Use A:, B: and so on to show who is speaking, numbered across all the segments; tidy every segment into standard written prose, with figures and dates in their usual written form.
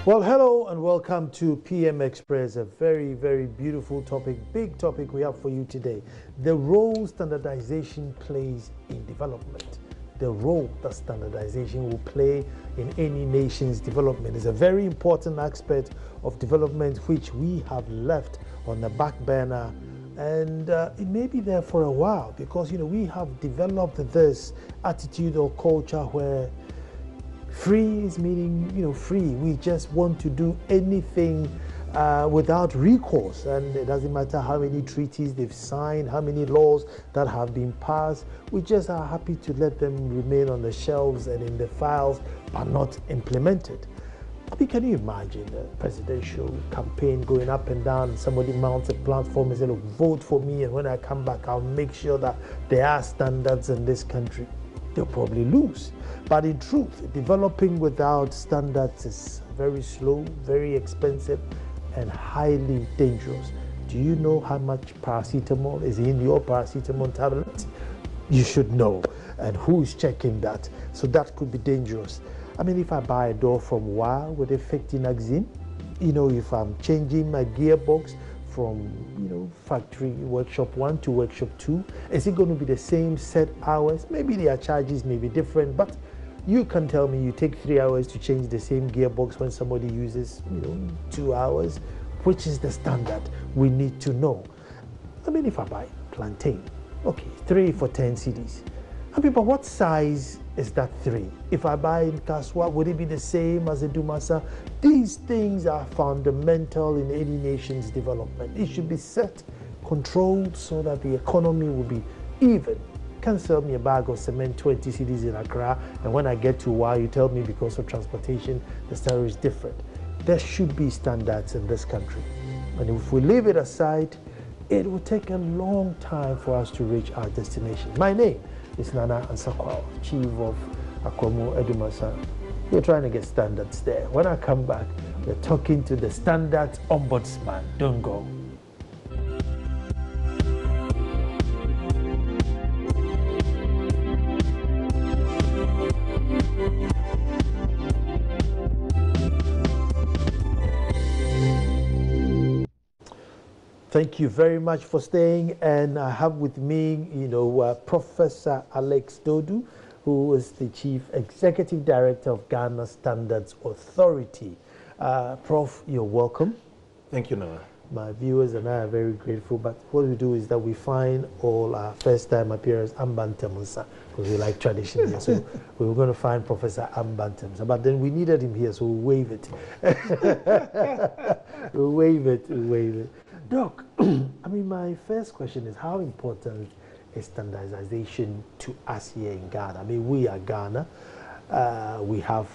A: Well, hello and welcome to PM Express, a very, very beautiful topic, big topic we have for you today. The role standardization plays in development. The role that standardization will play in any nation's development is a very important aspect of development which we have left on the back burner, and it may be there for a while because, we have developed this attitude or culture where free is meaning, free. We just want to do anything without recourse, and it doesn't matter how many treaties they've signed, how many laws that have been passed. We just are happy to let them remain on the shelves and in the files, but not implemented. I mean, can you imagine a presidential campaign going up and down, and somebody mounts a platform and says, look, vote for me, and when I come back, I'll make sure that there are standards in this country. They'll probably lose. But in truth, developing without standards is very slow, very expensive, and highly dangerous. Do you know how much paracetamol is in your paracetamol tablet? You should know. And who is checking that? So that could be dangerous. I mean, if I buy a door from WA with a Fectinaxin, if I'm changing my gearbox from factory workshop 1 to workshop 2, is it going to be the same set hours? Maybe their charges may be different, but you can tell me you take 3 hours to change the same gearbox when somebody uses 2 hours. Which is the standard? We need to know. I mean, if I buy plantain, okay, 3 for 10 cedis. I mean, but what size is that 3? If I buy in Kaswa, would it be the same as a Dumasa? These things are fundamental in any nation's development. It should be set, controlled, so that the economy will be even. You can't sell me a bag of cement 20 cedis in Accra, and when I get to why you tell me because of transportation, the story is different. There should be standards in this country. And if we leave it aside, it will take a long time for us to reach our destination. My name is Nana Ansakwa, Chief of Akwamu Edumasa. We're trying to get standards there. When I come back, we're talking to the Standards Ombudsman. Don't go. Thank you very much for staying, and I have with me, Professor Alex Dodu, who is the Chief Executive Director of Ghana Standards Authority. Prof, you're welcome.
B: Thank you, Noah.
A: My viewers and I are very grateful, but what we do is that we find all our first-time appearance Ambantemusa, because we like tradition here. So we were going to find Professor Ambantemusa, but then we needed him here, so we'll waive it. We'll waive it. Doc, I mean, my first question is, how important is standardization to us here in Ghana? I mean, we are Ghana. We have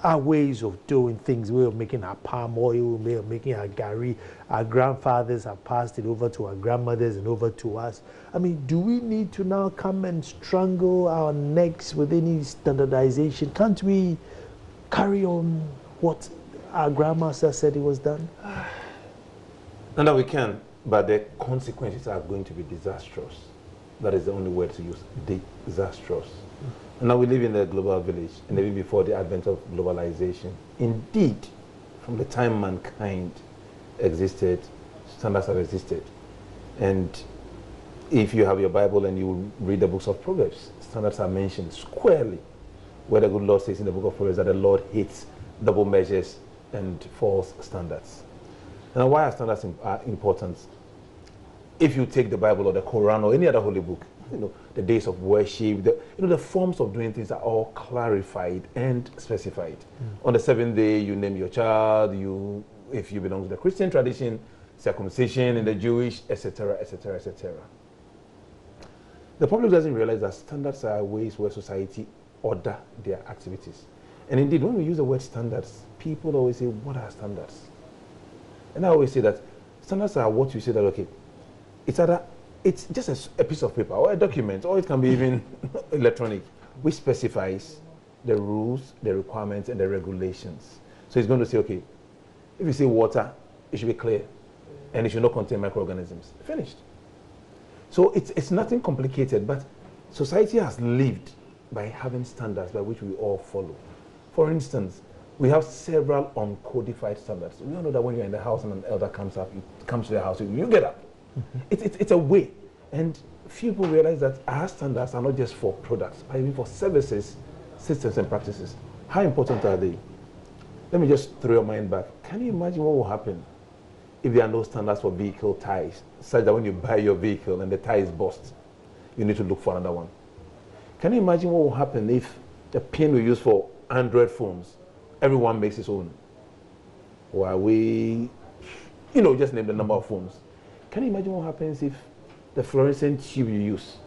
A: our ways of doing things. We are making our palm oil, we are making our gari. Our grandfathers have passed it over to our grandmothers and over to us. I mean, do we need to now come and strangle our necks with any standardization? Can't we carry on what our grandmaster said it was done?
B: No, we can, but the consequences are going to be disastrous. That is the only word to use, disastrous. And now we live in the global village, and even before the advent of globalization. Indeed, from the time mankind existed, standards have existed. And if you have your Bible and you read the books of Proverbs, standards are mentioned squarely, where the good Lord says in the book of Proverbs that the Lord hates double measures and false standards. Now, why are standards important? If you take the Bible or the Quran or any other holy book, the days of worship, the forms of doing things are all clarified and specified. On the 7th day, you name your child. If you belong to the Christian tradition, circumcision in the Jewish, etc., etc., etc. The public doesn't realize that standards are ways where society order their activities. And indeed, when we use the word standards, people always say, "What are standards?" And I always say that standards are what you say that, okay, it's just a piece of paper or a document, or it can be even electronic, which specifies the rules, the requirements, and the regulations. So it's going to say, okay, if you say water, it should be clear, and it should not contain microorganisms. Finished. So it's nothing complicated, but society has lived by having standards by which we all follow. For instance, We have several uncodified standards. We all know that when you're in the house and an elder comes to the house, you get up. It's a way. And few people realize that our standards are not just for products, but even for services, systems, and practices. How important are they? Let me just throw your mind back. Can you imagine what will happen if there are no standards for vehicle tires, such that when you buy your vehicle and the tire is burst, you need to look for another one? Can you imagine what will happen if the pin we use for Android phones, everyone makes his own? Huawei, just name the number of phones. Can you imagine what happens if the fluorescent tube you use,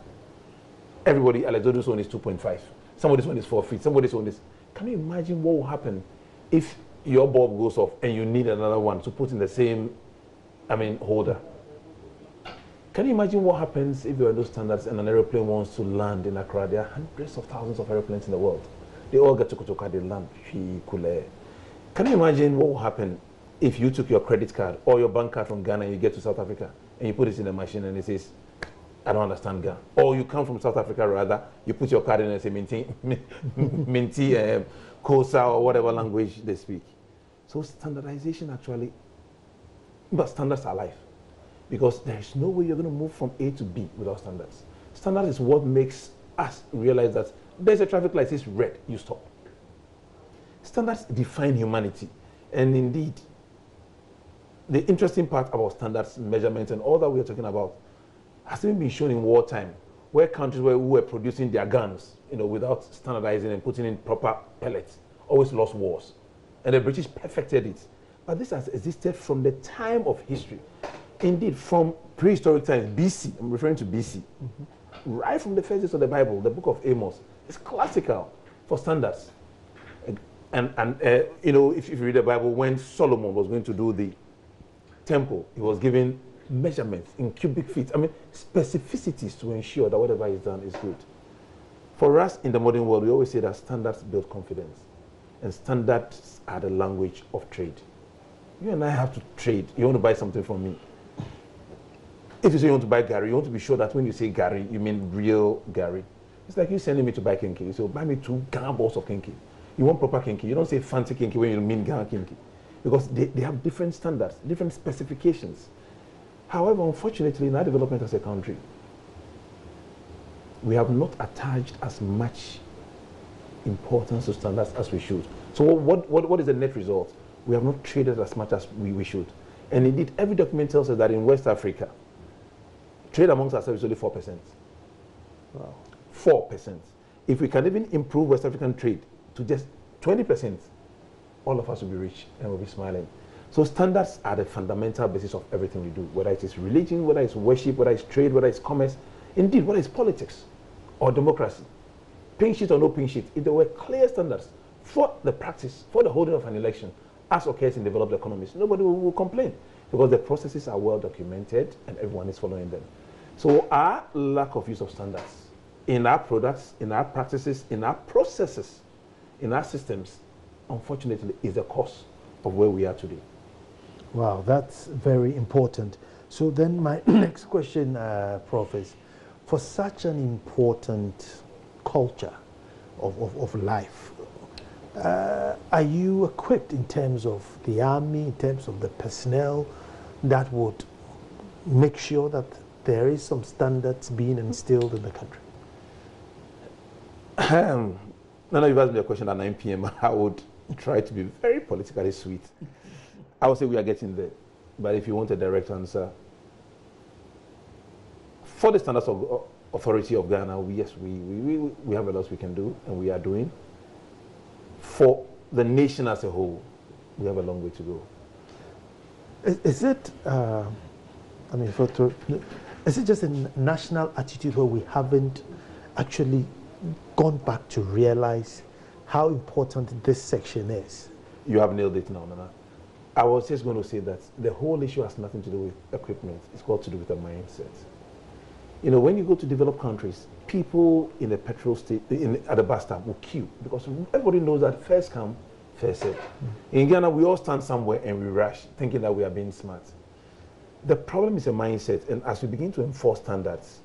B: everybody, Alexander's one is 2.5, somebody's one is 4 feet, somebody's one is... Can you imagine what will happen if your bulb goes off and you need another one to put in the same, holder? Can you imagine what happens if there are those standards and an aeroplane wants to land in Accra? There are hundreds of thousands of aeroplanes in the world. They all get to Kotoka, they land. Can you imagine what will happen if you took your credit card or your bank card from Ghana and you get to South Africa and you put it in the machine and it says, I don't understand Ghana. Or you come from South Africa rather, you put your card in and say Minty, Kosa, or whatever language they speak. So standardization actually, but standards are life. Because there is no way you're going to move from A to B without standards. Standards is what makes us realize that there's a traffic light, it's red, you stop. Standards define humanity. And indeed, the interesting part about standards, measurements, and all that we're talking about has even been shown in wartime, where countries who were producing their guns, without standardizing and putting in proper pellets, always lost wars. And the British perfected it. But this has existed from the time of history. Indeed, from prehistoric times, BC, I'm referring to BC, right from the first days of the Bible, the book of Amos, is classical for standards. And if you read the Bible, when Solomon was going to do the temple, he was given measurements in cubic feet. Specificities to ensure that whatever is done is good. For us in the modern world, we always say that standards build confidence. And standards are the language of trade. You and I have to trade. You want to buy something from me. If you say you want to buy Gary, you want to be sure that when you say Gary, you mean real Gary. It's like you sending me to buy kinky. You say, buy me 2 Ghana balls of kinky. You want proper kinky. You don't say fancy kinky when you mean Ghana kinky. Because they have different standards, different specifications. However, unfortunately, in our development as a country, we have not attached as much importance to standards as we should. So what is the net result? We have not traded as much as we should. And indeed, every document tells us that in West Africa, trade amongst ourselves is only 4%.
A: Wow.
B: 4%. If we can even improve West African trade to just 20%, all of us will be rich and will be smiling. So standards are the fundamental basis of everything we do, whether it is religion, whether it's worship, whether it's trade, whether it's commerce, indeed, whether it's politics or democracy. Pink sheet or no pink sheet, if there were clear standards for the practice, for the holding of an election, as occurs in developed economies, nobody will complain because the processes are well documented and everyone is following them. So our lack of use of standards in our products, in our practices, in our processes, in our systems, unfortunately, is the cause of where we are today.
A: Wow, that's very important. So then my next question, Prof, is for such an important culture of life, are you equipped in terms of the army, in terms of the personnel that would make sure that there is some standards being instilled in the country?
B: Now you've asked me a question at 9 p.m. I would try to be very politically sweet. I would say we are getting there. But if you want a direct answer, for the standards of authority of Ghana, yes, we have a lot we can do, and we are doing. For the nation as a whole, we have a long way to go.
A: Is it, is it just a national attitude where we haven't actually gone back to realize how important this section is?
B: You have nailed it now, Nana. I was just going to say that the whole issue has nothing to do with equipment. It's got to do with the mindset. When you go to developed countries, people in the petrol station, at the bus stop will queue because everybody knows that first come, first serve. In Ghana, we all stand somewhere and we rush, thinking that we are being smart. The problem is a mindset, and as we begin to enforce standards,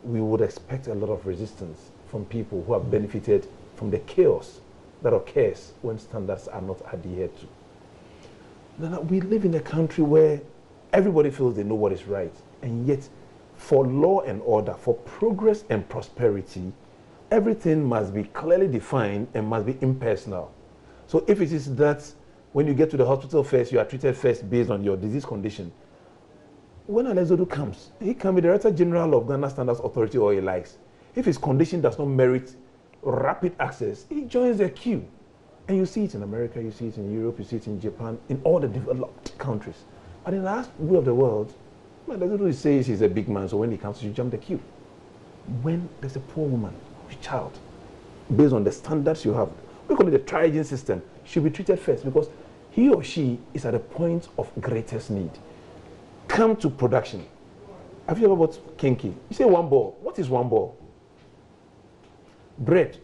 B: we would expect a lot of resistance from people who have benefited from the chaos that occurs when standards are not adhered to. Now, we live in a country where everybody feels they know what is right, and yet for law and order, for progress and prosperity, everything must be clearly defined and must be impersonal. So if it is that when you get to the hospital first, you are treated first based on your disease condition, when Alezodu comes, he can be the Director General of Ghana Standards Authority or he likes. If his condition does not merit rapid access, he joins the queue. And you see it in America, you see it in Europe, you see it in Japan, in all the developed countries. But in the last view of the world, Alezodu says he's a big man, so when he comes, you jump the queue. When there's a poor woman, a child, based on the standards you have, we call it the triage system, should be treated first because he or she is at a point of greatest need. Come to production. Have you ever bought kinky? You say 1 ball. What is 1 ball? Bread.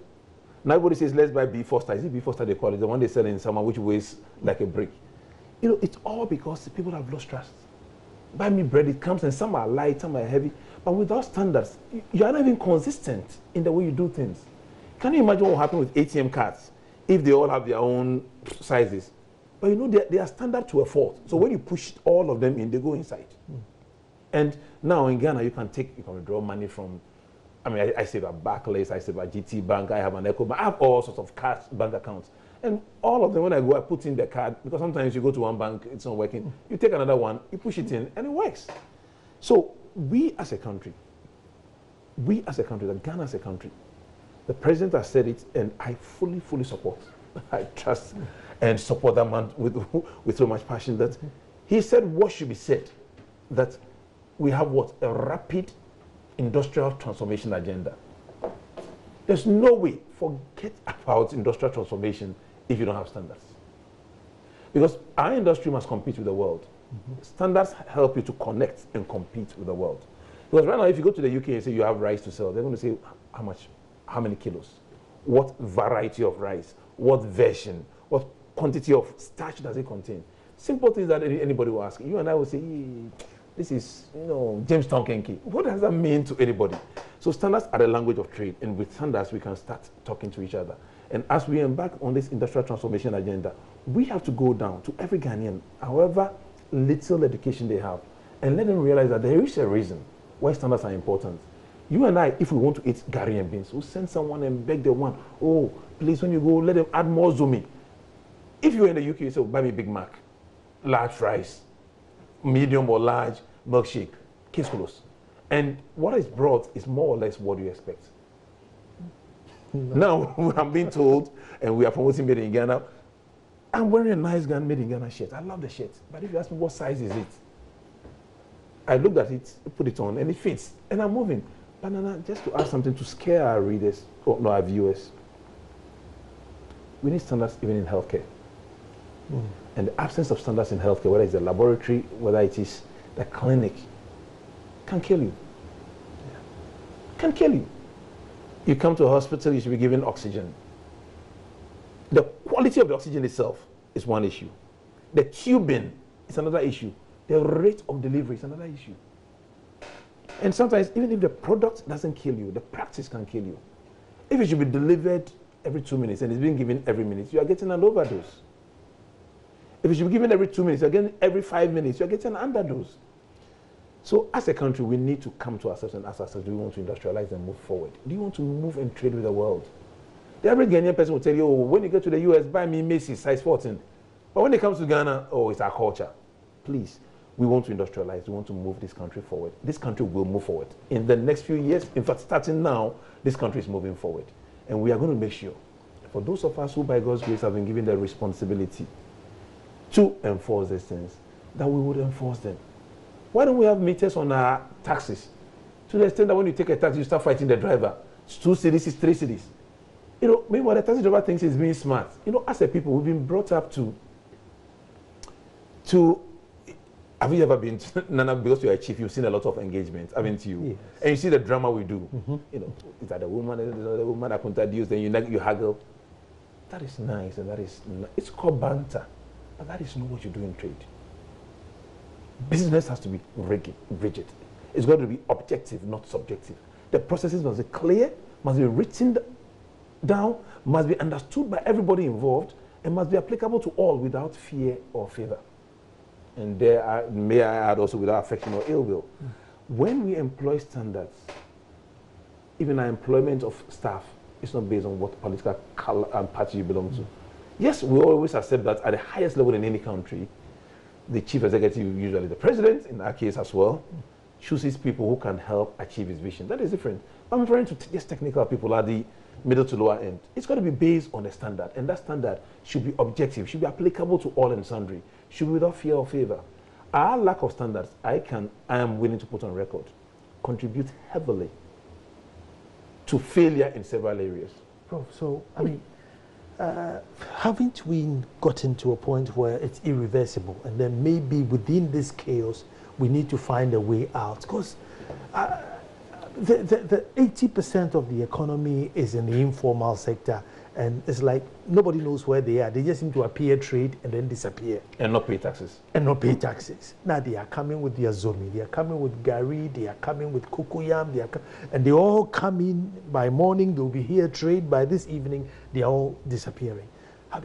B: Now everybody says, let's buy beef Foster. Is it beef Foster they call it? The one they sell in summer, which weighs like a brick. You know, it's all because people have lost trust. Buy me bread, it comes, and some are light, some are heavy. But without standards, you are not even consistent in the way you do things. Can you imagine what will happen with ATM cards if they all have their own sizes? But you know, they are standard to a fault. So when you push all of them in, they go inside. And now in Ghana, you can withdraw money from, I save at Barclays, I save at GT Bank, I have an Echo Bank, I have all sorts of cash bank accounts. And all of them, when I go, I put in the card, because sometimes you go to one bank, it's not working. You take another one, you push it in, and it works. So we as a country, that Ghana as a country, the president has said it, and I fully support. I trust and support that man with so much passion that he said what should be said, that we have what? A rapid industrial transformation agenda. There's no way, forget about industrial transformation if you don't have standards. Because our industry must compete with the world. Standards help you to connect and compete with the world. Because right now, if you go to the UK and say you have rice to sell, they're going to say how much, how many kilos, what variety of rice, what version, what quantity of starch does it contain. Simple things that anybody will ask. You and I will say, this is, Jamestown Kenke. What does that mean to anybody? So standards are the language of trade, and with standards, we can start talking to each other. And as we embark on this industrial transformation agenda, we have to go down to every Ghanaian, however little education they have, and let them realize that there is a reason why standards are important. You and I, if we want to eat gari and beans, we'll send someone and beg the one, oh, please, when you go, let them add more zumi. If you're in the UK, you say, buy me Big Mac, large fries, medium or large milkshake, case close. And what is brought is more or less what you expect. No. Now, I'm being told, and we are promoting Made in Ghana, I'm wearing a nice Made in Ghana shirt. I love the shirt. But if you ask me what size is it, I looked at it, put it on, and it fits. And I'm moving. Banana, just to add something to scare our readers, or no, our viewers, we need standards even in healthcare. And the absence of standards in healthcare, whether it's the laboratory, whether it is the clinic, can kill you. Can kill you. You come to a hospital, you should be given oxygen. The quality of the oxygen itself is one issue. The tubing is another issue. The rate of delivery is another issue. And sometimes, even if the product doesn't kill you, the practice can kill you. If it should be delivered every 2 minutes and it's being given every minute, you are getting an overdose. If it should be given every 2 minutes, you're getting every 5 minutes, you're getting an underdose. So as a country, we need to come to ourselves and ask ourselves, do we want to industrialize and move forward? Do you want to move and trade with the world? The average Ghanaian person will tell you, oh, when you get to the US, buy me Macy's size 14. But when it comes to Ghana, oh, it's our culture. Please, we want to industrialize. We want to move this country forward. This country will move forward. In the next few years, in fact, starting now, this country is moving forward. And we are going to make sure, for those of us who by God's grace have been given the responsibility to enforce these things, that we would enforce them. Why don't we have meters on our taxis? To the extent that when you take a taxi, you start fighting the driver. It's 2 cities, it's 3 cities. Meanwhile, the taxi driver thinks he's being smart. As a people, we've been brought up to have you ever been to, Nana, because you're a chief, you've seen a lot of engagements, haven't you?
A: Yes.
B: And you see the drama we do. Is that the woman that introduced, then you haggle. That is nice, and it's called banter. But that is not what you do in trade. Business has to be rigid. It's got to be objective, not subjective. The processes must be clear, must be written down, must be understood by everybody involved, and must be applicable to all without fear or favor. And may I add also without affection or ill will. When we employ standards, even our employment of staff is not based on what political color and party you belong to. Yes, we always accept that at the highest level in any country, the chief executive, usually the president, in our case as well, chooses people who can help achieve his vision. That is different. I'm referring to just technical people at the middle to lower end. It's got to be based on a standard, and that standard should be objective, should be applicable to all and sundry, should be without fear or favor. Our lack of standards, I am willing to put on record, contribute heavily to failure in several areas.
A: Prof, so, I mean, haven't we gotten to a point where it's irreversible, and then maybe within this chaos, we need to find a way out? Because the 80% of the economy is in the informal sector, and it's like nobody knows where they are. They just seem to appear, trade, and then disappear.
B: And not pay taxes.
A: And not pay taxes. Now they are coming with their zomi, they are coming with gari, they are coming with cocoyam, and they all come in by morning, they'll be here, trade, by this evening, they are all disappearing.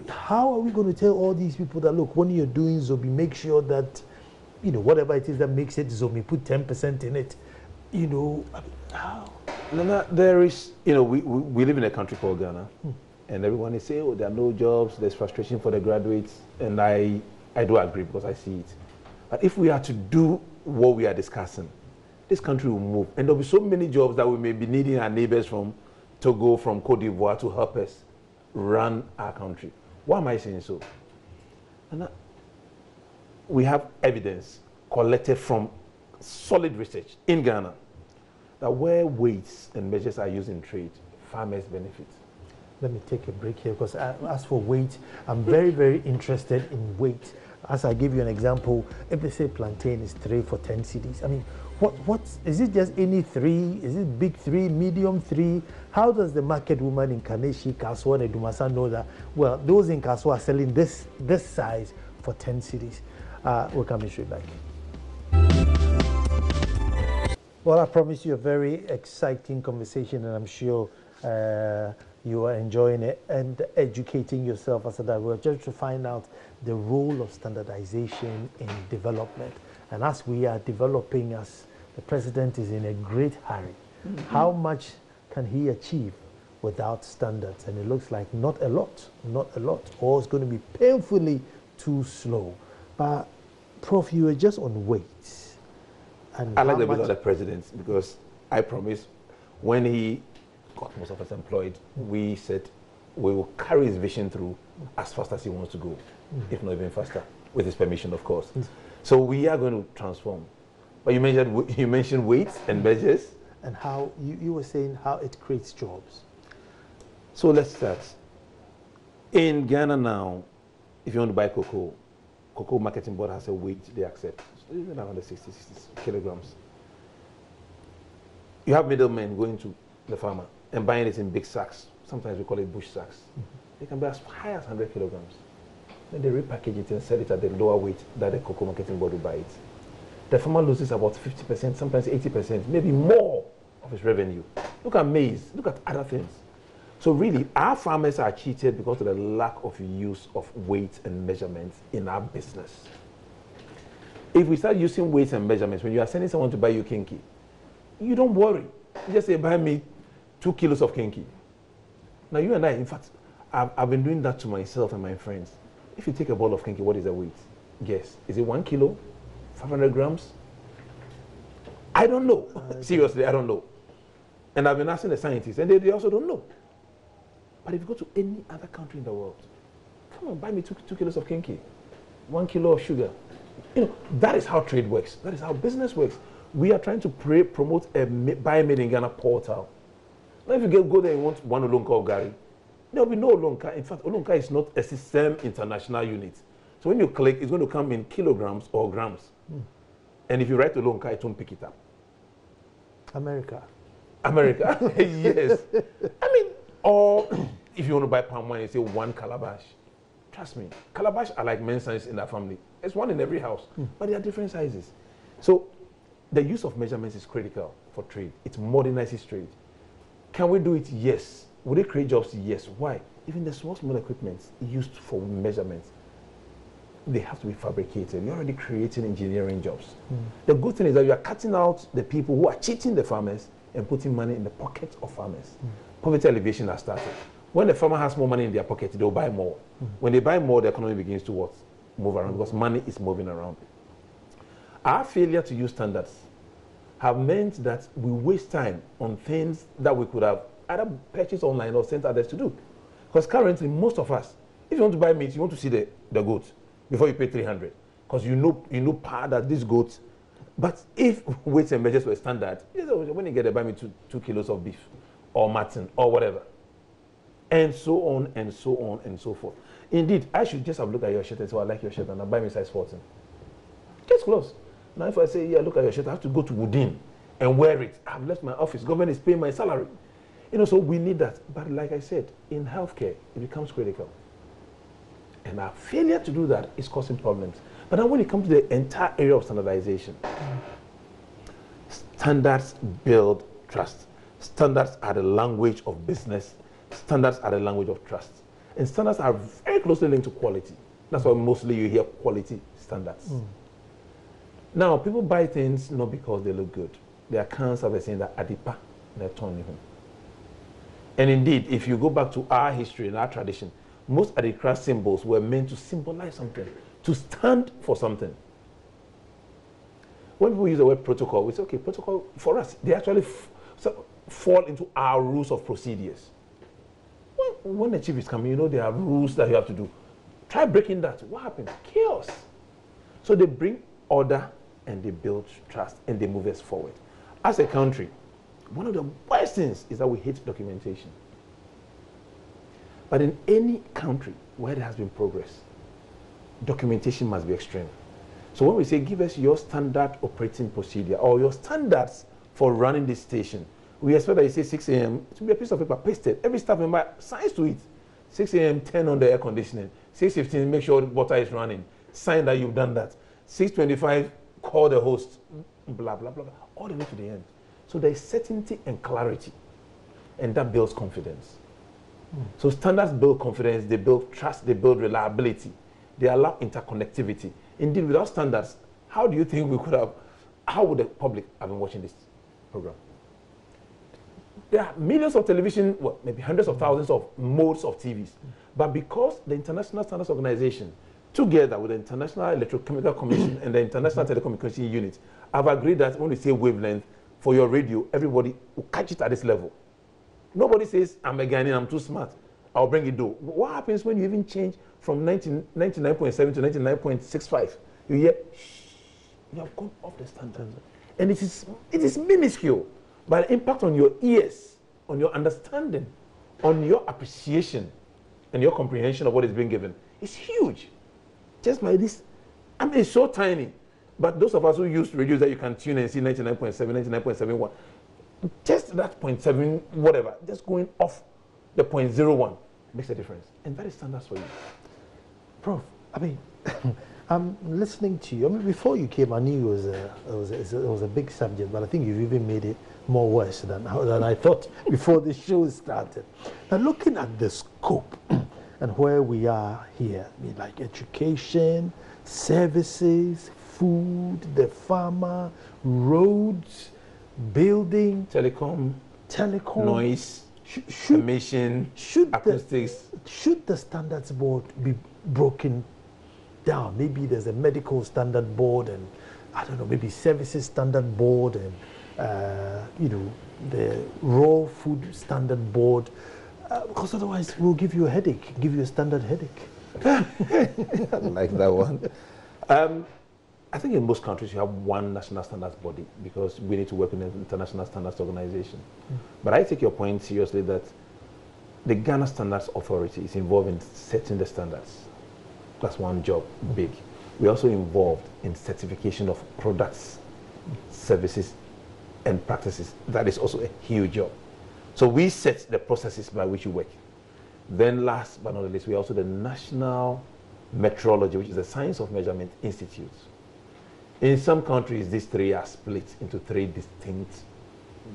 A: How are we going to tell all these people that, look, when you're doing zomi, make sure that, you know, whatever it is that makes it zomi, put 10% in it, you know, how?
B: No, there is, you know, we live in a country called Ghana. And everyone is saying, oh, there are no jobs, there's frustration for the graduates. And I do agree because I see it. But if we are to do what we are discussing, this country will move. And there'll be so many jobs that we may be needing our neighbors from Togo, from Cote d'Ivoire to help us run our country. Why am I saying so? And we have evidence collected from solid research in Ghana that where weights and measures are used in trade, farmers benefit.
A: Let me take a break here, because as for weight, I'm very, very interested in weight. As I give you an example, if they say plantain is 3 for 10 cedis, I mean, what is it? Just any 3? Is it big 3, medium 3? How does the market woman in Kaneshi, Kaswa, and Dumasa know that, well, those in Kaswa are selling this size for 10 cedis? We'll come straight back. Well, I promise you a very exciting conversation, and I'm sure you are enjoying it and educating yourself as a diverger to find out the role of standardization in development. And as we are developing, as the president is in a great hurry, how much can he achieve without standards? And it looks like not a lot, or it's going to be painfully too slow. But Prof, you were just on weights. And
B: I like the bit of the president, because I promise when he got most of us employed, we said we will carry his vision through as fast as he wants to go, if not even faster, with his permission, of course. So we are going to transform. But you mentioned weights and measures.
A: And how, you were saying how it creates jobs.
B: So let's start. In Ghana now, if you want to buy cocoa, Cocoa Marketing Board has a weight they accept. So even around the 60 kilograms. You have middlemen going to the farmer and buying it in big sacks. Sometimes we call it bush sacks. They can buy as high as 100 kilograms. Then they repackage it and sell it at the lower weight that the Cocoa Marketing Board will buy it. The farmer loses about 50%, sometimes 80%, maybe more of his revenue. Look at maize, look at other things. So really, our farmers are cheated because of the lack of use of weights and measurements in our business. If we start using weights and measurements, when you are sending someone to buy you kinky, you don't worry. You just say, buy me 2 kilos of kinky. Now you and I, in fact, I've been doing that to myself and my friends. If you take a ball of kinky, what is the weight? Guess. Is it 1 kilo? 500 grams? I don't know. Seriously, I don't know. And I've been asking the scientists, and they also don't know. But if you go to any other country in the world, come on, buy me 2 kilos of kinky, 1 kilo of sugar. You know, that is how trade works. That is how business works. We are trying to promote a Buy Made in Ghana portal. Now, if you go there and want 1 olonka of Gary, there will be no olonka. In fact, olonka is not a system international unit. So when you click, it's going to come in kilograms or grams. And if you write olonka, it won't pick it up.
A: America,
B: yes. I mean, or if you want to buy palm wine, you say 1 calabash. Trust me, calabash are like men's sons in our family. It's one in every house, but they are different sizes. So the use of measurements is critical for trade. It modernizes trade. Can we do it? Yes. Would it create jobs? Yes. Why? Even the small equipment used for measurements, they have to be fabricated. You're already creating engineering jobs. The good thing is that you are cutting out the people who are cheating the farmers and putting money in the pockets of farmers. Poverty alleviation has started. When the farmer has more money in their pocket, they'll buy more. When they buy more, the economy begins to what? Move around, because money is moving around. Our failure to use standards have meant that we waste time on things that we could have either purchased online or sent others to do. Because currently, most of us, if you want to buy meat, you want to see the goat before you pay 300, because you know part that this goat. But if weights and measures were standard, when you get to buy me 2 kilos of beef or mutton or whatever, and so on and so on and so forth. Indeed, I should just have looked at your shirt and say, I like your shirt, and I'll buy me size 14. Just close. Now, if I say, yeah, look at your shirt, I have to go to Woodin and wear it. I've left my office. Government is paying my salary. So we need that. But like I said, in healthcare, it becomes critical. And our failure to do that is causing problems. But now when it comes to the entire area of standardization, standards build trust. Standards are the language of business. Standards are the language of trust. And standards are very closely linked to quality. That's why mostly you hear quality standards. Now, people buy things not because they look good. Their accounts have a saying that adipa netoni home. And indeed, if you go back to our history and our tradition, most adikra symbols were meant to symbolize something, to stand for something. When people use the word protocol, we say, okay, protocol, for us, they actually fall into our rules of procedures. When the chief is coming, there are rules that you have to do. Try breaking that. What happens? Chaos. So they bring order and they build trust and they move us forward. As a country, one of the worst things is that we hate documentation. But in any country where there has been progress, documentation must be extreme. So when we say, give us your standard operating procedure or your standards for running this station, we expect that you say 6 a.m. to be a piece of paper pasted. Every staff member signs to it. 6 a.m., turn on the air conditioning. 6:15, make sure the water is running. Sign that you've done that. 6:25, call the host. Blah, blah, blah, blah. All the way to the end. So there is certainty and clarity. And that builds confidence. So standards build confidence, they build trust, they build reliability. They allow interconnectivity. Indeed, without standards, how do you think we could have, how would the public have been watching this program? There are millions of television, well, maybe hundreds of thousands of modes of TVs. But because the International Standards Organization, together with the International Electrochemical Commission and the International Telecommunication Unit, have agreed that when we say wavelength for your radio, everybody will catch it at this level. Nobody says, I'm a Ghanaian, I'm too smart, I'll bring it down. What happens when you even change from 99.7 to 99.65? You hear, shh, you have gone off the standard. And it is minuscule. But the impact on your ears, on your understanding, on your appreciation, and your comprehension of what is being given is huge. Just by this, it's so tiny. But those of us who use radios that you can tune and see 99.7, 99.71, just that 0.7, whatever, just going off the 0.01 makes a difference. And that is standards for you.
A: Prof, I'm listening to you. Before you came, I knew it was a big subject, but I think you've even made it more worse than I thought before the show started. Now, looking at the scope and where we are here, like education, services, food, the farmer, roads, building,
B: telecom, noise, emission, acoustics.
A: Should the standards board be broken down? Maybe there's a medical standard board and, I don't know, maybe services standard board and, the raw food standard board. Because otherwise we'll give you a headache, give you a standard headache.
B: I like that one. I think in most countries you have one national standards body because we need to work with the International Standards Organization. But I take your point seriously that the Ghana Standards Authority is involved in setting the standards. That's one job, big. We're also involved in certification of products, services, and practices. That is also a huge job. So we set the processes by which you work. Then last but not least, we are also the National Metrology, which is the Science of Measurement Institute. In some countries, these three are split into three distinct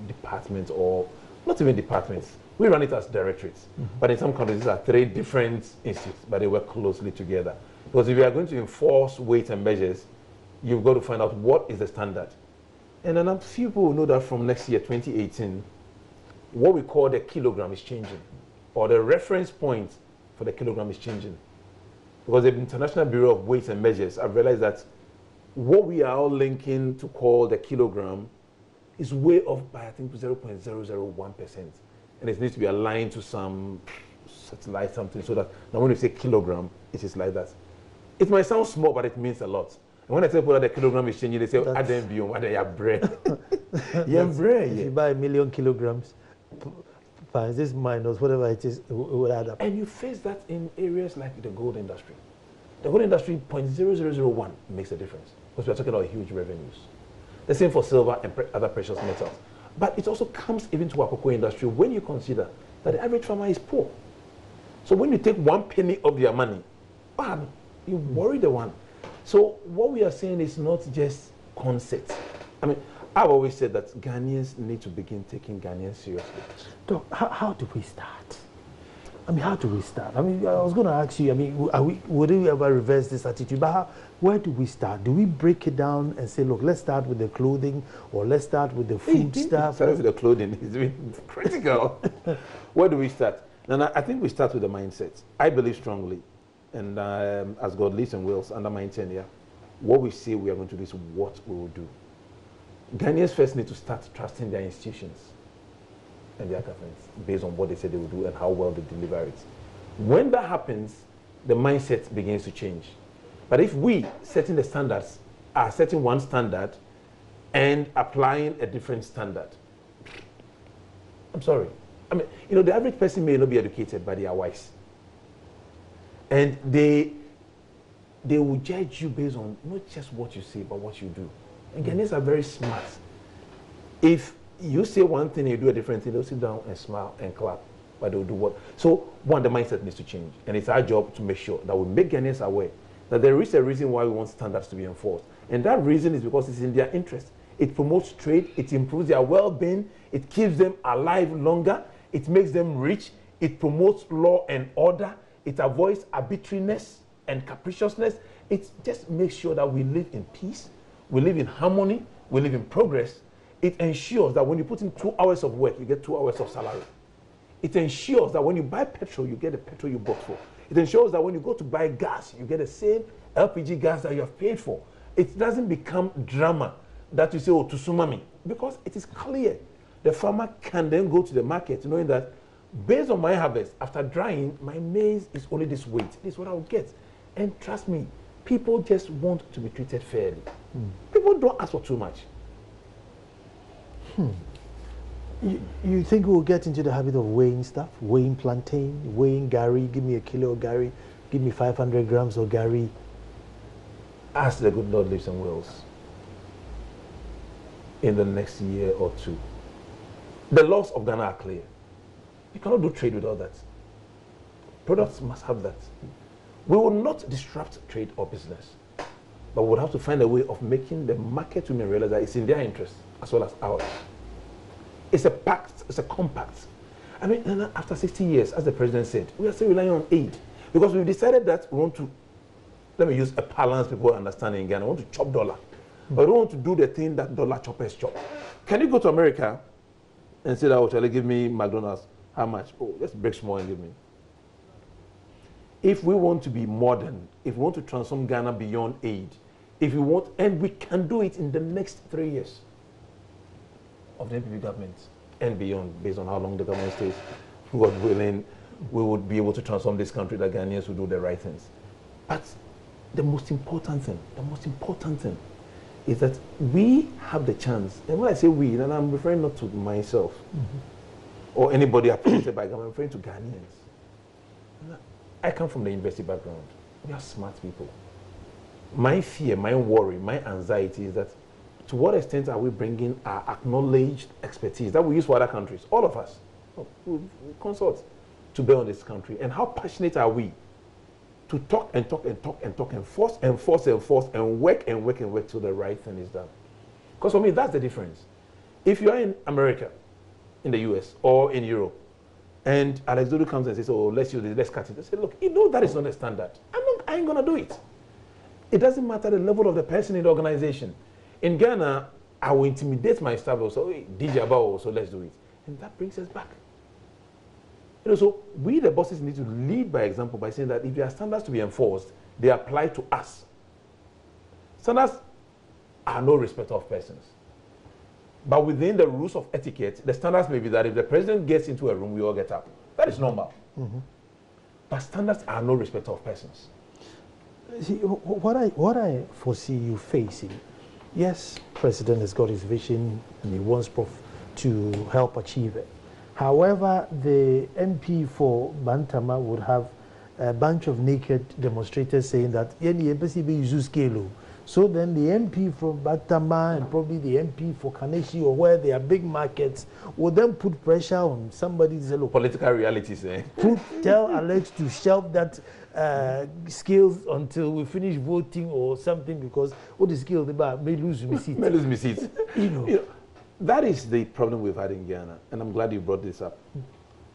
B: departments, or not even departments, We run it as directorates. But in some countries, these are 3 different institutes, but they work closely together. Because if you are going to enforce weights and measures, you've got to find out what is the standard. And then a few people will know that from next year, 2018, what we call the kilogram is changing, or the reference point for the kilogram is changing. Because the International Bureau of Weights and Measures have realized that what we are all linking to call the kilogram is way off by, I think, 0.001%. And it needs to be aligned to some satellite something, so that now when you say kilogram, it is like that. It might sound small, but it means a lot. And when I tell people that the kilogram is changing, they say, "I don't be on your bread." Yeah, bread.
A: If you buy 1 million kilograms, times this minus whatever it is, it will add up.
B: And you face that in areas like the gold industry. The gold industry, 0.0001 makes a difference, because we are talking about huge revenues. The same for silver and other precious metals. But it also comes even to our cocoa industry when you consider that the average farmer is poor. So when you take 1 penny of their money, bam, you worry the one. So what we are saying is not just concepts. I mean, I've always said that Ghanaians need to begin taking Ghanaians seriously.
A: Doc, how do we start? I mean, how do we start? I mean, I was going to ask you, I mean, would we ever reverse this attitude? But where do we start? Do we break it down and say, look, let's start with the clothing, or let's start with the food stuff?
B: Start with the clothing. It's been critical. Where do we start? And I think we start with the mindset. I believe strongly, and as God lives and wills, under my tenure, what we say we are going to do is what we will do. Ghanaians first need to start trusting their institutions and their governments based on what they say they will do and how well they deliver it. When that happens, the mindset begins to change. But if we, setting the standards, are setting one standard and applying a different standard, I'm sorry. I mean, you know, the average person may not be educated, but they are wise. And they will judge you based on not just what you say, but what you do. And Ghanaians are very smart. If you say one thing and you do a different thing, they'll sit down and smile and clap, but they'll do what? So, one, the mindset needs to change. And it's our job to make sure that we make Ghanaians aware that there is a reason why we want standards to be enforced. And that reason is because it's in their interest. It promotes trade, it improves their well-being, it keeps them alive longer, it makes them rich, it promotes law and order, it avoids arbitrariness and capriciousness. It just makes sure that we live in peace, we live in harmony, we live in progress. It ensures that when you put in 2 hours of work, you get 2 hours of salary. It ensures that when you buy petrol, you get the petrol you bought for. It ensures that when you go to buy gas, you get the same LPG gas that you have paid for. It doesn't become drama that you say, oh, to sumami, because it is clear. The farmer can then go to the market knowing that based on my harvest, after drying, my maize is only this weight. This is what I will get. And trust me, people just want to be treated fairly. People don't ask for too much.
A: You think we'll get into the habit of weighing stuff? Weighing plantain, weighing gari, give me a kilo of gari, give me 500 grams of gari.
B: As the good Lord lives and wills, in the next year or two, the laws of Ghana are clear. You cannot do trade without that. Products must have that. We will not disrupt trade or business, but we'll have to find a way of making the market women realize that it's in their interest as well as ours. It's a pact, it's a compact. I mean, after 60 years, as the president said, we are still relying on aid because we've decided that we want to, let me use a balance people understand in Ghana, we want to chop dollar, but we don't want to do the thing that dollar choppers chop. Can you go to America and say that, oh, Charlie, give me McDonald's? How much? Oh, just break small and give me. If we want to be modern, if we want to transform Ghana beyond aid, if we want, and we can do it in the next 3 years of the NPP government and beyond, based on how long the government stays, God willing, we would be able to transform this country, that Ghanaians will do the right things. But the most important thing is that we have the chance, and when I say we, and I'm referring not to myself or anybody appointed by government, I'm referring to Ghanaians. I come from the university background. We are smart people. My fear, my worry, my anxiety is that to what extent are we bringing our acknowledged expertise that we use for other countries, all of us, we consult, to bear on this country? And how passionate are we to talk and talk and talk and talk and force and force and force and work and work and work till the right thing is done? Because for me, that's the difference. If you are in America, in the US, or in Europe, And Alex Dodo comes and says, oh, let's use this, let's cut it. I say, look, you know that is not a standard. I ain't going to do it. It doesn't matter the level of the person in the organization. In Ghana, I will intimidate my staff. So, hey, DJ Abao, so let's do it. And that brings us back. You know, so we, the bosses, need to lead by example by saying that if there are standards to be enforced, they apply to us. Standards are no respecter of persons. But within the rules of etiquette, the standards may be that if the president gets into a room, we all get up. That is normal. But standards are no respecter of persons.
A: See, what I foresee you facing, yes, president has got his vision and he wants to help achieve it. However, the MP for Bantama would have a bunch of naked demonstrators saying that so then the MP from Bantama and probably the MP for Kaneshi or where there are big markets will then put pressure on somebody to say, look,
B: political realities, eh?
A: Tell Alex to shelve that skills until we finish voting or something, because what the skills about may lose me seat.
B: May lose me seat.
A: You know,
B: that is the problem we've had in Ghana, and I'm glad you brought this up.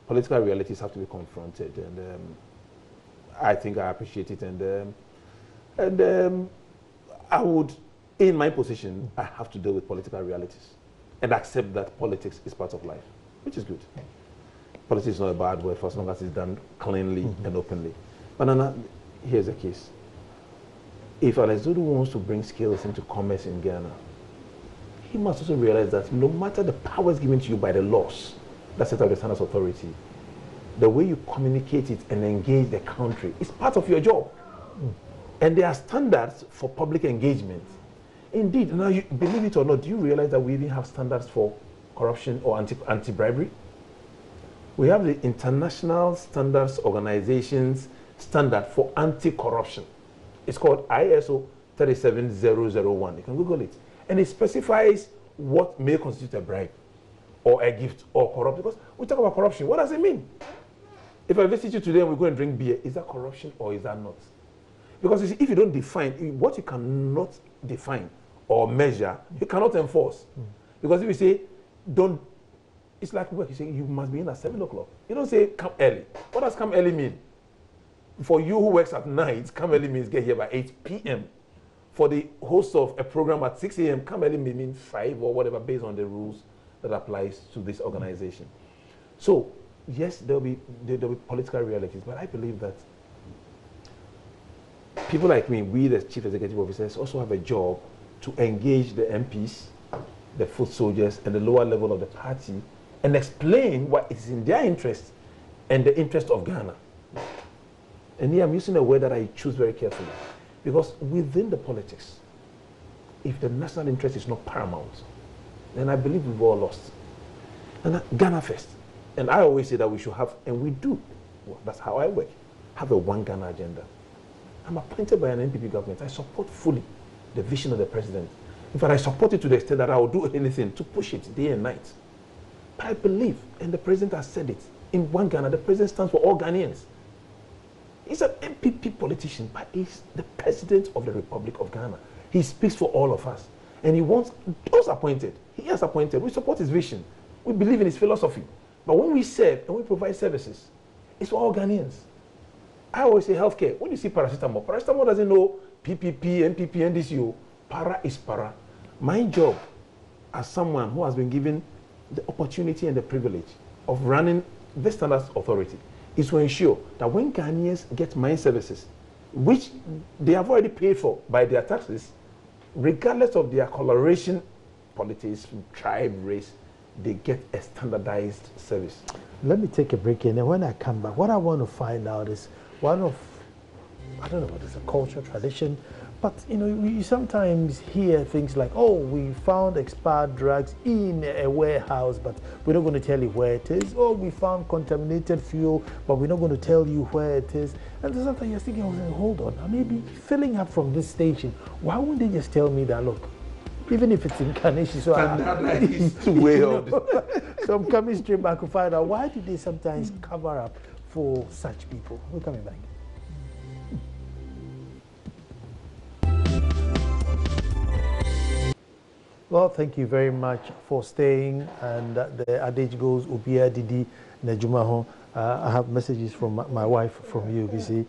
B: Political realities have to be confronted, and I think I appreciate it, and I would, in my position, I have to deal with political realities and accept that politics is part of life, which is good. Politics is not a bad word for as long as it's done cleanly and openly. But Nana, here's the case. If Alex Dodo wants to bring skills into commerce in Ghana, he must also realize that no matter the powers given to you by the laws that set out the Standards Authority, the way you communicate it and engage the country is part of your job. And there are standards for public engagement. Indeed, now, you, believe it or not, do you realize that we even have standards for corruption or anti-bribery? We have the International Standards Organization's standard for anti-corruption. It's called ISO 37001. You can Google it. And it specifies what may constitute a bribe or a gift or corruption. Because we talk about corruption. What does it mean? If I visit you today and we go and drink beer, is that corruption or is that not? Because you see, if you don't define, what you cannot define or measure, you cannot enforce. Because if you say, don't, it's like work. You say, you must be in at 7 o'clock. You don't say, come early. What does come early mean? For you who works at night, come early means get here by 8 p.m. For the host of a program at 6 a.m., come early may mean 5 or whatever based on the rules that applies to this organization. So, yes, there'll be political realities, but I believe that people like me, we the chief executive officers, also have a job to engage the MPs, the foot soldiers, and the lower level of the party and explain what is in their interest and the interest of Ghana. And here I'm using a word that I choose very carefully, because within the politics, if the national interest is not paramount, then I believe we've all lost. And Ghana first. And I always say that we should have, and we do, well, that's how I work, have a one Ghana agenda. I'm appointed by an NPP government. I support fully the vision of the president. In fact, I support it to the extent that I will do anything to push it day and night. But I believe, and the president has said it, in one Ghana, the president stands for all Ghanaians. He's an NPP politician, but he's the president of the Republic of Ghana. He speaks for all of us. And he wants those appointed. He has appointed. We support his vision. We believe in his philosophy. But when we serve and we provide services, it's for all Ghanaians. I always say healthcare. When you see paracetamol, paracetamol doesn't know PPP, NPP, NDCO. Para is para. My job as someone who has been given the opportunity and the privilege of running the Standards Authority is to ensure that when Ghanaians get my services, which they have already paid for by their taxes, regardless of their coloration, politics, tribe, race, they get a standardized service.
A: Let me take a break here, and when I come back, what I want to find out is one of, I don't know what is a culture, tradition, but you know, you sometimes hear things like, oh, we found expired drugs in a warehouse, but we're not going to tell you where it is. Oh, we found contaminated fuel, but we're not going to tell you where it is. And sometimes you're thinking, oh, hold on, I may be filling up from this station. Why wouldn't they just tell me that, look, even if it's in Kaneshi, so so I'm coming straight back to find out, why do they sometimes cover up for such people? We're coming back. Well, thank you very much for staying. And the adage goes, Ubia Didi Najumaho. I have messages from my wife from you. You see,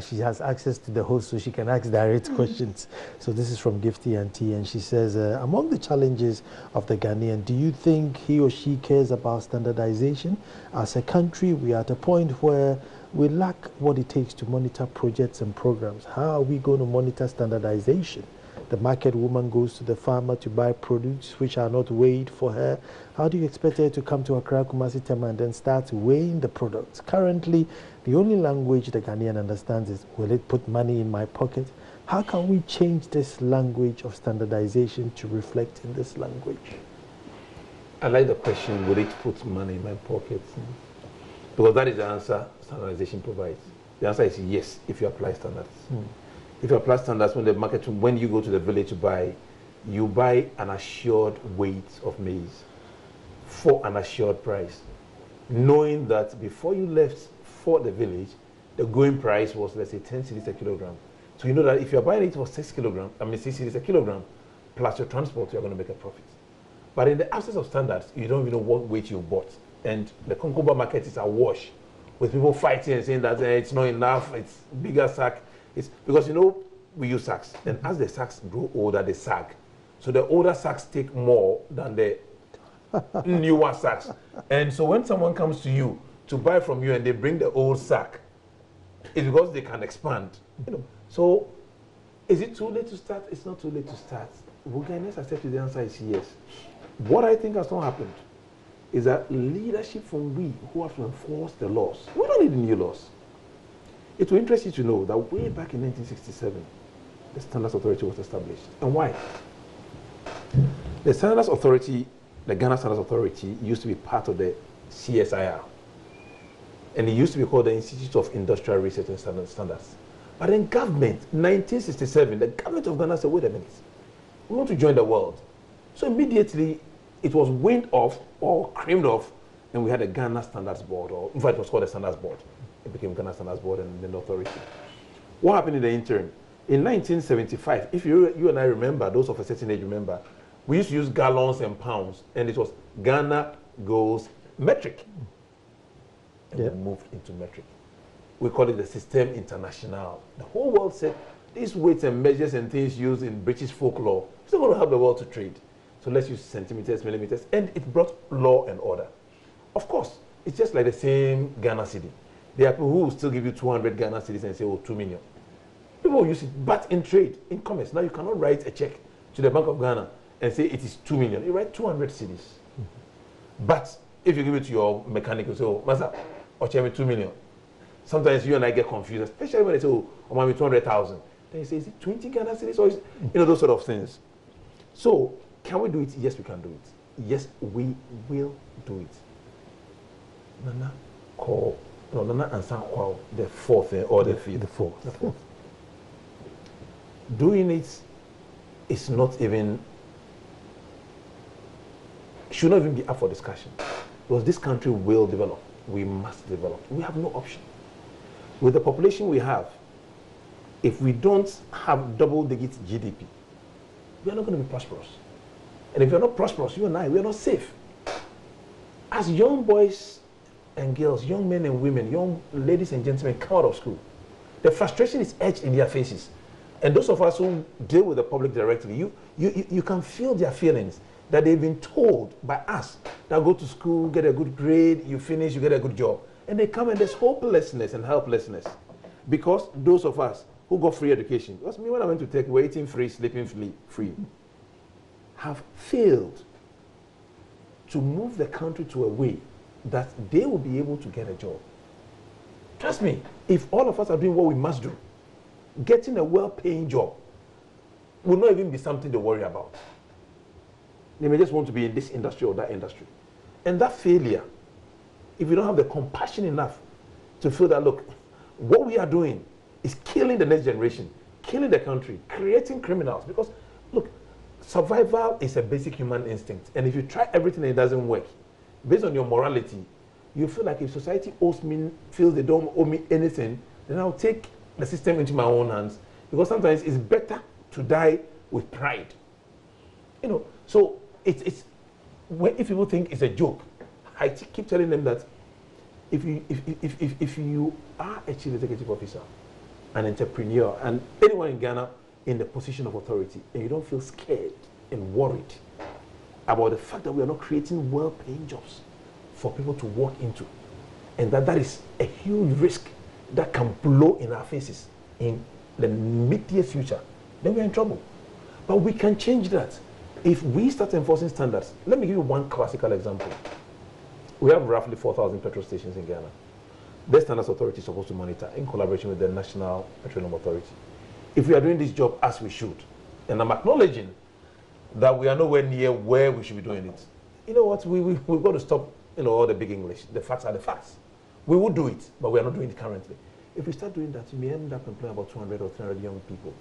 A: she has access to the host, so she can ask direct questions. So this is from Gifty Auntie, and she says, among the challenges of the Ghanaian, do you think he or she cares about standardization? As a country, we are at a point where we lack what it takes to monitor projects and programs. How are we going to monitor standardization? The market woman goes to the farmer to buy produce which are not weighed for her. How do you expect her to come to Accra, Kumasi, Tema and then start weighing the products? Currently, the only language the Ghanaian understands is, will it put money in my pocket? How can we change this language of standardization to reflect in this language?
B: I like the question, will it put money in my pocket? Because that is the answer standardization provides. The answer is yes, if you apply standards. If you apply standards, when you go to the village to buy, you buy an assured weight of maize for an assured price, knowing that before you left for the village, the going price was, let's say, 10 cedis a kilogram. So you know that if you're buying it for 6 cedis a kilogram, plus your transport, you're going to make a profit. But in the absence of standards, you don't even know what weight you bought. And the Konkoba market is awash with people fighting and saying that it's not enough, it's bigger sack. It's because, you know, we use sacks. And as the sacks grow older, they sag. So the older sacks take more than the newer sacks. And so when someone comes to you to buy from you and they bring the old sack, it's because they can expand. You know. So is it too late to start? It's not too late to start. Ghanaians accept the answer is yes. What I think has not happened is that leadership from we who have to enforce the laws. We don't need new laws. It will interest you to know that way back in 1967, the Standards Authority was established. And why? The Standards Authority, the Ghana Standards Authority, used to be part of the CSIR. And it used to be called the Institute of Industrial Research and Standards. But in government, 1967, the government of Ghana said, wait a minute, we want to join the world. So immediately, it was weaned off or creamed off, and we had a Ghana Standards Board, or in fact, it was called the Standards Board. It became Ghana Standards Board and then the authority. What happened in the interim? In 1975, if you and I remember, those of a certain age remember, we used to use gallons and pounds, and it was Ghana goes metric. And we moved into metric. We call it the System International. The whole world said, these weights and measures and things used in British folklore, it's not going to help the world to trade. So let's use centimeters, millimeters, and it brought law and order. Of course, it's just like the same Ghana cedi. There are people who will still give you 200 Ghana cedis and say, oh, 2 million. People will use it, but in trade, in commerce, now you cannot write a check to the Bank of Ghana and say it is 2 million. You write 200 cedis. But if you give it to your mechanic, you say, oh, Master, or me 2 million. Sometimes you and I get confused, especially when they say, oh, I'm 200,000. Then you say, is it 20 Ghana cedis? Or is it, you know, those sort of things. So, can we do it? Yes, we can do it. Yes, we will do it. Nana, call. No, Nana and Sankwao, the fourth or the fifth.
A: The fourth.
B: The fourth. Doing it is not even, should not even be up for discussion. Because this country will develop. We must develop. We have no option. With the population we have, if we don't have double-digit GDP, we are not going to be prosperous. And if you're not prosperous, you and I, we are not safe. As young boys and girls, young men and women, young ladies and gentlemen come out of school, the frustration is etched in their faces. And those of us who deal with the public directly, you can feel their feelings that they've been told by us that go to school, get a good grade, you finish, you get a good job. And they come and there's hopelessness and helplessness. Because those of us who got free education, because me when I went to Tech, we were eating free, sleeping free, have failed to move the country to a way that they will be able to get a job. Trust me, if all of us are doing what we must do, getting a well-paying job will not even be something to worry about. They may just want to be in this industry or that industry. And that failure, if you don't have the compassion enough to feel that, look, what we are doing is killing the next generation, killing the country, creating criminals. Because, look, survival is a basic human instinct. And if you try everything and it doesn't work, based on your morality, you feel like if society feels they don't owe me anything, then I'll take the system into my own hands. Because sometimes it's better to die with pride. You know, so if people think it's a joke, I keep telling them that if you are a chief executive officer, an entrepreneur, and anyone in Ghana in the position of authority, and you don't feel scared and worried about the fact that we are not creating well-paying jobs for people to walk into, and that is a huge risk that can blow in our faces in the immediate future, then we're in trouble. But we can change that if we start enforcing standards. Let me give you one classical example. We have roughly 4,000 petrol stations in Ghana. The Standards Authority is supposed to monitor in collaboration with the National Petroleum Authority. If we are doing this job as we should, and I'm acknowledging that we are nowhere near where we should be doing it, you know what, we've got to stop, all the big English. The facts are the facts. We will do it, but we are not doing it currently. If we start doing that, you may end up employing about 200 or 300 young people.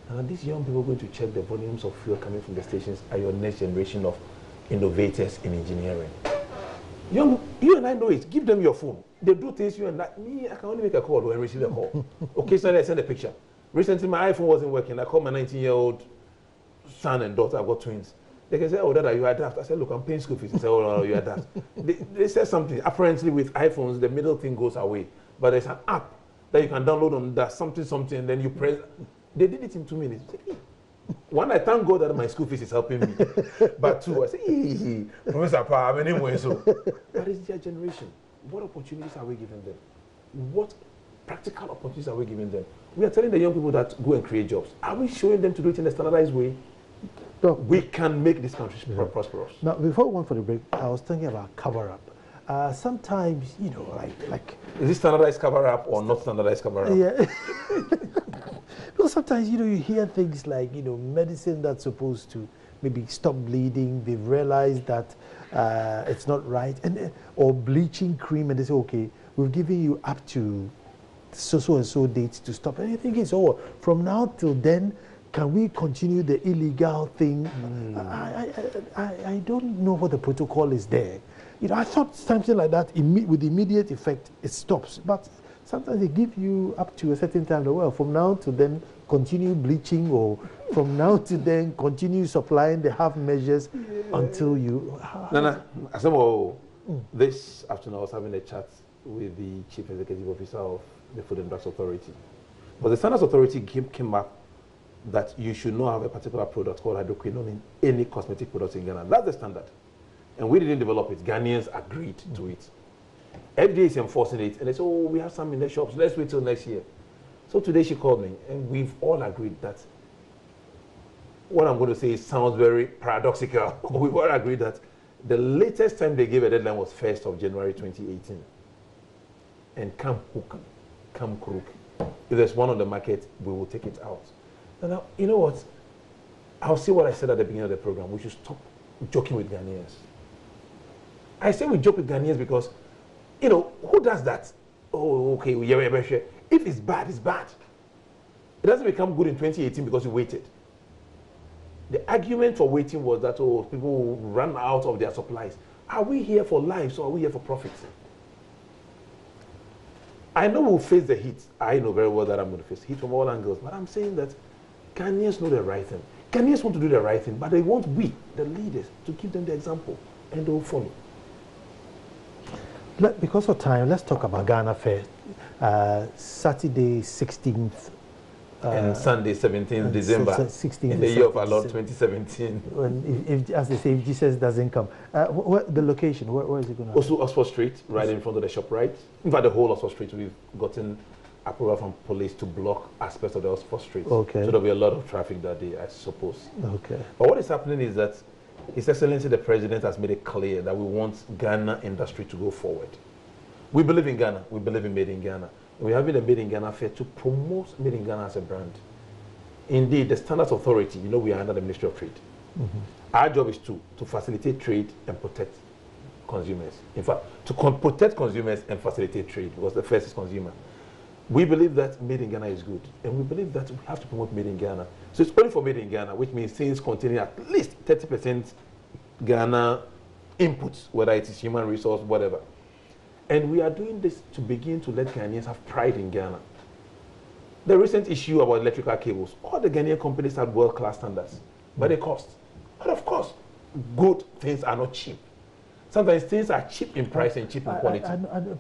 B: And these young people are going to check the volumes of fuel coming from the stations are your next generation of innovators in engineering. You and I know it. Give them your phone. They do things you and I. Me, I can only make a call when I receive a call. Occasionally, I send a picture. Recently, my iPhone wasn't working. I called my 19-year-old son and daughter. I've got twins. They can say, "Oh, Dad, you are daft." I said, "Look, I'm paying school fees." They say, "Oh, no, you are daft." They said something. Apparently, with iPhones, the middle thing goes away. But there's an app that you can download on that something, and then you press. They did it in 2 minutes. One, I thank God that my school fees is helping me. But two, I say, Professor Pa, anyway, so. But it's their generation. What opportunities are we giving them? What practical opportunities are we giving them? We are telling the young people that go and create jobs. Are we showing them to do it in a standardized way? No. We can make this country prosperous.
A: Now, before we went for the break, I was thinking about cover-up. Sometimes, like...
B: Is this standardized cover-up or not standardized cover-up?
A: Yeah. Because sometimes, you hear things like, medicine that's supposed to maybe stop bleeding. They've realized that it's not right. Or bleaching cream, and they say, okay, we've given you up to so and so dates to stop. And you think it's over. From now till then, can we continue the illegal thing? I don't know what the protocol is there. I thought something like that, with immediate effect, it stops. But sometimes they give you up to a certain time. Well, from now to then, continue bleaching, or from now to then, continue supplying the half measures until you...
B: This afternoon I was having a chat with the Chief Executive Officer of the Food and Drugs Authority. But the Standards Authority came up that you should not have a particular product called hydroquinone in any cosmetic products in Ghana. That's the standard. And we didn't develop it. Ghanaians agreed to it. FDA is enforcing it, and they say, "Oh, we have some in the shops. Let's wait till next year." So today she called me, and we've all agreed that what I'm going to say sounds very paradoxical. We've all agreed that the latest time they gave a deadline was 1st of January 2018. And come hook, come crook. If there's one on the market, we will take it out. And now, you know what? I'll say what I said at the beginning of the program. We should stop joking with Ghanaians. I say we joke with Ghanaians because, who does that? Oh, okay, if it's bad, it's bad. It doesn't become good in 2018 because you waited. The argument for waiting was that, people will run out of their supplies. Are we here for lives or are we here for profits? I know we'll face the heat. I know very well that I'm going to face heat from all angles, but I'm saying that Ghanaians know the right thing. Ghanaians want to do the right thing, but they want we, the leaders, to give them the example, and they will follow.
A: Because of time, let's talk about Ghana Fair. Saturday, 16th.
B: And Sunday, 17th December, 16th in the year of our Lord 2017.
A: If, as they say, if Jesus doesn't come. The location, where is it going to
B: Also Oxford Street, right in front of the shop, right? In fact, the whole Oxford Street, we've gotten approval from police to block aspects of the Oxford Street.
A: Okay.
B: So there'll be a lot of traffic that day, I suppose.
A: Okay.
B: But what is happening is that His Excellency the President has made it clear that we want Ghana industry to go forward. We believe in Ghana. We believe in Made in Ghana. We're having a Made in Ghana fair to promote Made in Ghana as a brand. Indeed, the Standards Authority, we are under the Ministry of Trade. Mm-hmm. Our job is to facilitate trade and protect consumers. In fact, to protect consumers and facilitate trade, because the first is consumer. We believe that Made in Ghana is good, and we believe that we have to promote Made in Ghana. So it's only for Made in Ghana, which means things containing at least 30% Ghana inputs, whether it is human resource, whatever. And we are doing this to begin to let Ghanaians have pride in Ghana. The recent issue about electrical cables, all the Ghanaian companies have world-class standards, but they cost. But of course, good things are not cheap. Sometimes things are cheap in price and cheap in quality.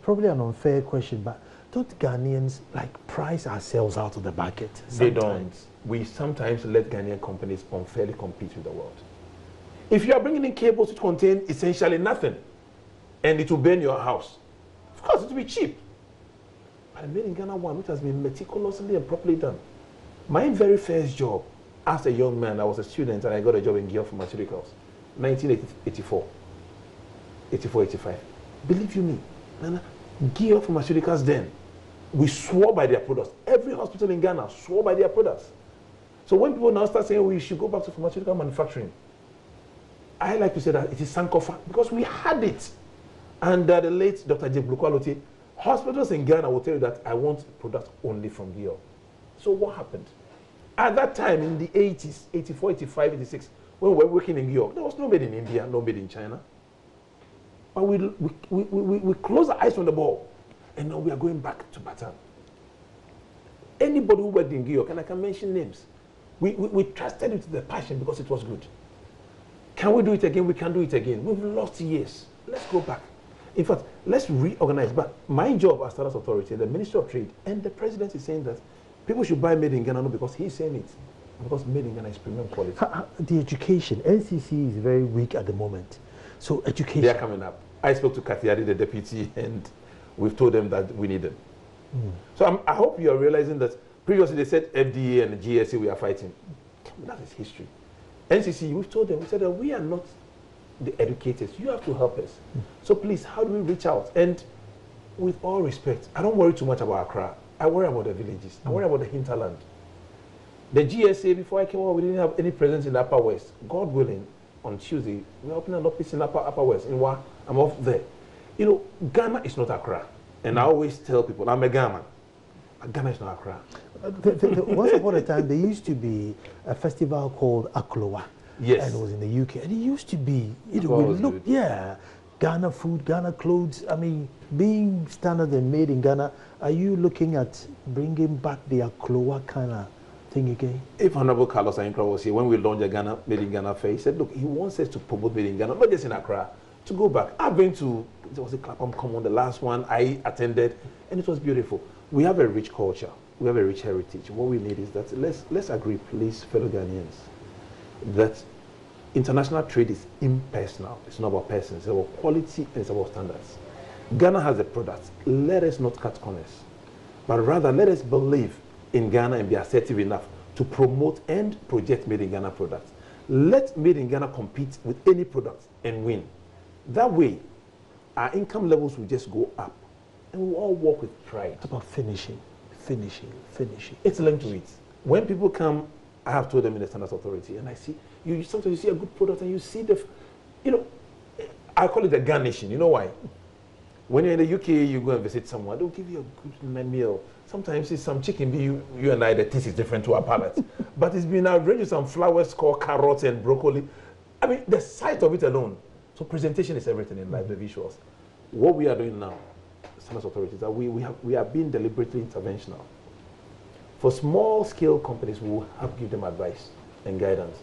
A: Probably an unfair question, but don't Ghanaians like price ourselves out of the market?
B: They don't. We sometimes let Ghanaian companies unfairly compete with the world. If you are bringing in cables which contain essentially nothing, and it will burn your house, of course it will be cheap. But I made in Ghana one which has been meticulously and properly done. My very first job, as a young man, I was a student and I got a job in Gear Pharmaceuticals, 1984, 85. Believe you me, Gear Pharmaceuticals then, we swore by their products. Every hospital in Ghana swore by their products. So when people now start saying we should go back to pharmaceutical manufacturing, I like to say that it is Sankofa because we had it. And the late Dr. J. Blukwalote, hospitals in Ghana will tell you that I want products only from Gear. So what happened? At that time in the 80s, 84, 85, 86, when we were working in Gear, there was no made in India, no made in China. But we closed our eyes on the ball. And now we are going back to Batam. Anybody who worked in Gear, and I can mention names, we trusted it with the passion because it was good. Can we do it again? We can do it again. We've lost years. Let's go back. In fact, let's reorganize. But my job as Standards Authority, the Ministry of Trade, and the President is saying that people should buy made in Ghana, not because he's saying it, because made in Ghana is premium quality.
A: The education, NCC is very weak at the moment. So education.
B: They are coming up. I spoke to Kathiari, the deputy, and we've told them that we need them. So I hope you are realizing that previously they said FDA and GSA we are fighting. That is history. NCC, we've told them, we said that we are not the educators. You have to help us. So please, how do we reach out? And with all respect, I don't worry too much about Accra. I worry about the villages. I worry about the hinterland. The GSA, before I came over, we didn't have any presence in the Upper West. God willing, on Tuesday, we're opening an office in Upper West. In Wa, I'm off there. You know, Ghana is not Accra. And I always tell people, I'm a Ghana. Ghana is not Accra.
A: Once upon a time, there used to be a festival called Aklowa.
B: Yes.
A: And it was in the UK. And it used to be, you know, we look, yeah, Ghana food, Ghana clothes. I mean, being standard and made in Ghana, are you looking at bringing back the Aklowa kind of thing again? If
B: Honorable Carlos Ainkra was here, when we launched the Ghana Made in Ghana Fair, he said, look, he wants us to promote Made in Ghana, not just in Accra, to go back. I've been to, there was a Clapham Common, the last one I attended, and it was beautiful. We have a rich culture. We have a rich heritage. What we need is that let's agree, please, fellow Ghanaians, that international trade is impersonal. It's not about persons. It's about quality and it's about standards. Ghana has a product. Let us not cut corners, but rather let us believe in Ghana and be assertive enough to promote and project Made in Ghana products. Let Made in Ghana compete with any product and win. That way, our income levels will just go up and we'll all work with pride.
A: It's about finishing.
B: It's linked to it. When people come, I have told them in the Standards Authority, and I see, sometimes you see a good product and you see you know, I call it the garnishing. You know why? When you're in the UK, you go and visit someone, they'll give you a good meal. Sometimes it's some chicken, you and I, the taste is different to our palate. But it's been arranged with some flowers called carrots and broccoli. I mean, the sight of it alone. So presentation is everything in life, the visuals. What we are doing now, Standards Authority, is that we are being deliberately interventional. For small-scale companies, we will give them advice and guidance,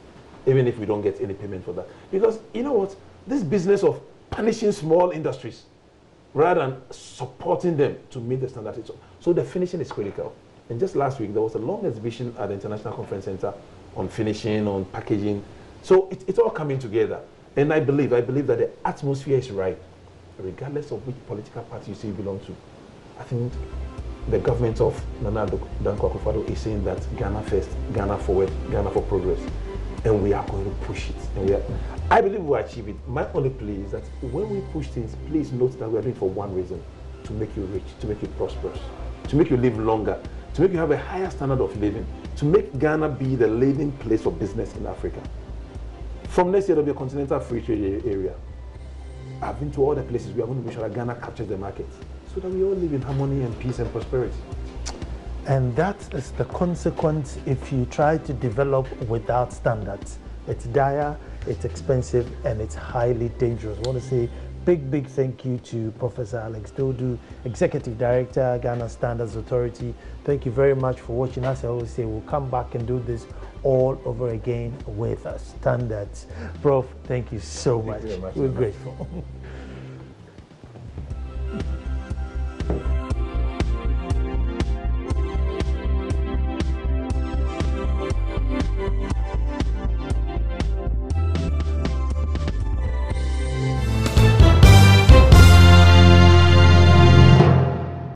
B: even if we don't get any payment for that. Because, you know what? This business of punishing small industries, rather than supporting them to meet the standards. So the finishing is critical. And just last week, there was a long exhibition at the International Conference Center on finishing, on packaging. So it's all coming together. And I believe that the atmosphere is right, regardless of which political party you say you belong to. I think the government of Nana Dankwa Akufo-Addo is saying that Ghana first, Ghana forward, Ghana for progress. And we are going to push it. And I believe we'll achieve it. My only plea is that when we push things, please note that we are doing it for one reason: to make you rich, to make you prosperous, to make you live longer, to make you have a higher standard of living, to make Ghana be the leading place for business in Africa. From next year, there will be a continental free trade area. I've been to all the places. We are going to make sure that Ghana captures the market so that we all live in harmony and peace and prosperity.
A: And that is the consequence if you try to develop without standards. It's dire, it's expensive, and it's highly dangerous. I want to say big thank you to Professor Alex Dodu, Executive Director, Ghana Standards Authority. Thank you very much for watching us. I always say we'll come back and do this all over again with us. Standards. Prof, thank you so much.
B: Thank you very much.
A: We're grateful.